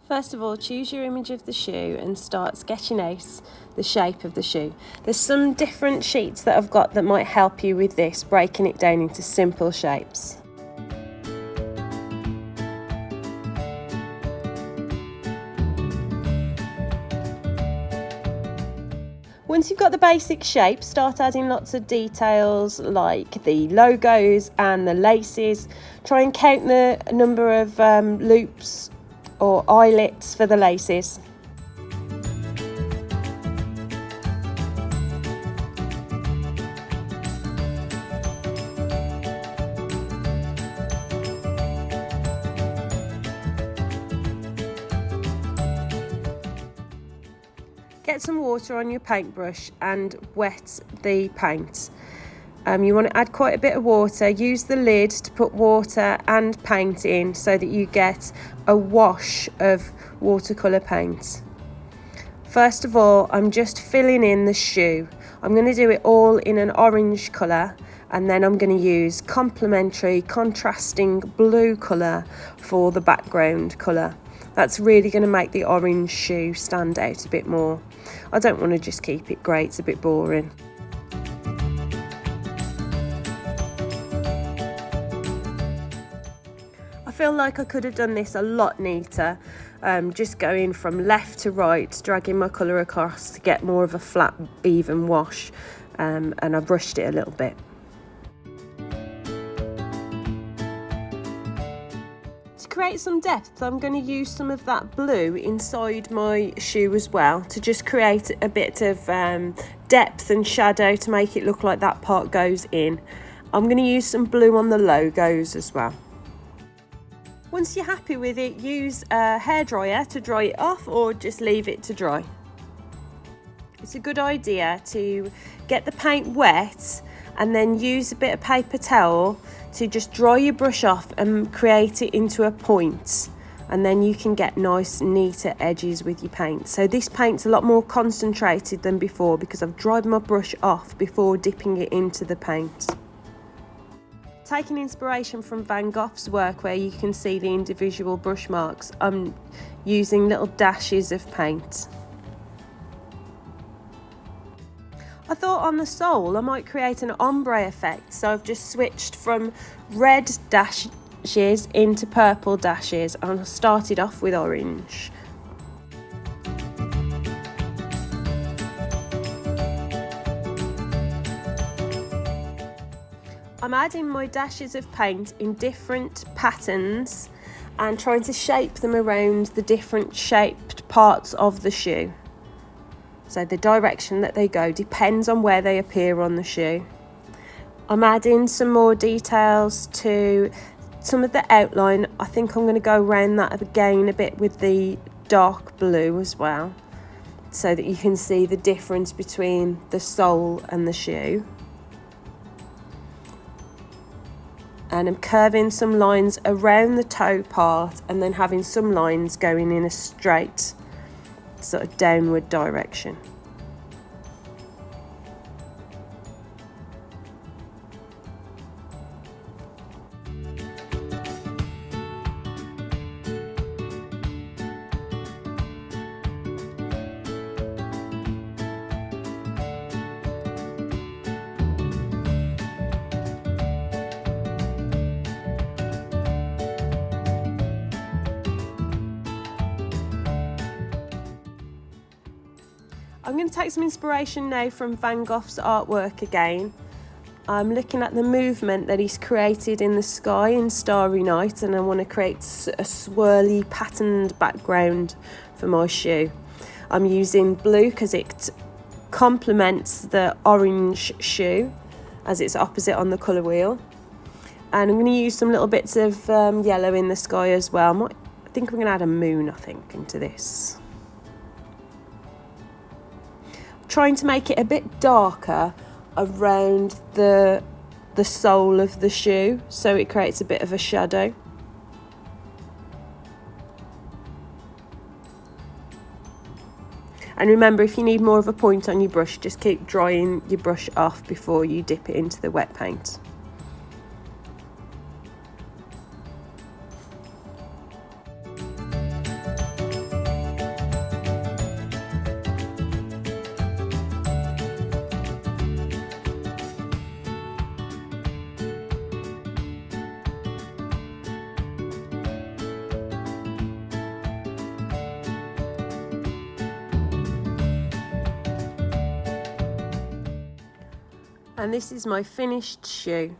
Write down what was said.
First of all, choose your image of the shoe and start sketching out the shape of the shoe. There's some different sheets that I've got that might help you with this, breaking it down into simple shapes. Once you've got the basic shape, start adding lots of details like the logos and the laces. Try and count the number of loops or eyelets for the laces. Get some water on your paintbrush and wet the paint. You want to add quite a bit of water. Use the lid to put water and paint in so that you get a wash of watercolour paint. First of all, I'm just filling in the shoe. I'm going to do it all in an orange colour, and then I'm going to use complementary contrasting blue colour for the background colour. That's really going to make the orange shoe stand out a bit more. I don't want to just keep it grey, it's a bit boring. I feel like I could have done this a lot neater, just going from left to right, dragging my colour across to get more of a flat, even wash, and I brushed it a little bit. To create some depth, I'm going to use some of that blue inside my shoe as well to just create a bit of depth and shadow to make it look like that part goes in. I'm going to use some blue on the logos as well. Once you're happy with it, use a hairdryer to dry it off or just leave it to dry. It's a good idea to get the paint wet and then use a bit of paper towel to just dry your brush off and create it into a point, and then you can get nice neater edges with your paint. So this paint's a lot more concentrated than before because I've dried my brush off before dipping it into the paint. Taking inspiration from Van Gogh's work, where you can see the individual brush marks, I'm using little dashes of paint. I thought on the sole I might create an ombre effect, so I've just switched from red dashes into purple dashes, and I started off with orange. I'm adding my dashes of paint in different patterns and trying to shape them around the different shaped parts of the shoe. So the direction that they go depends on where they appear on the shoe. I'm adding some more details to some of the outline. I think I'm going to go around that again a bit with the dark blue as well, so that you can see the difference between the sole and the shoe. And I'm curving some lines around the toe part and then having some lines going in a straight sort of downward direction. I'm going to take some inspiration now from Van Gogh's artwork again. I'm looking at the movement that he's created in the sky in Starry Night, and I want to create a swirly patterned background for my shoe. I'm using blue because it complements the orange shoe as it's opposite on the colour wheel. And I'm going to use some little bits of yellow in the sky as well. I think I'm going to add a moon, into this. Trying to make it a bit darker around the sole of the shoe, so it creates a bit of a shadow. And remember, if you need more of a point on your brush, just keep drying your brush off before you dip it into the wet paint. And this is my finished shoe.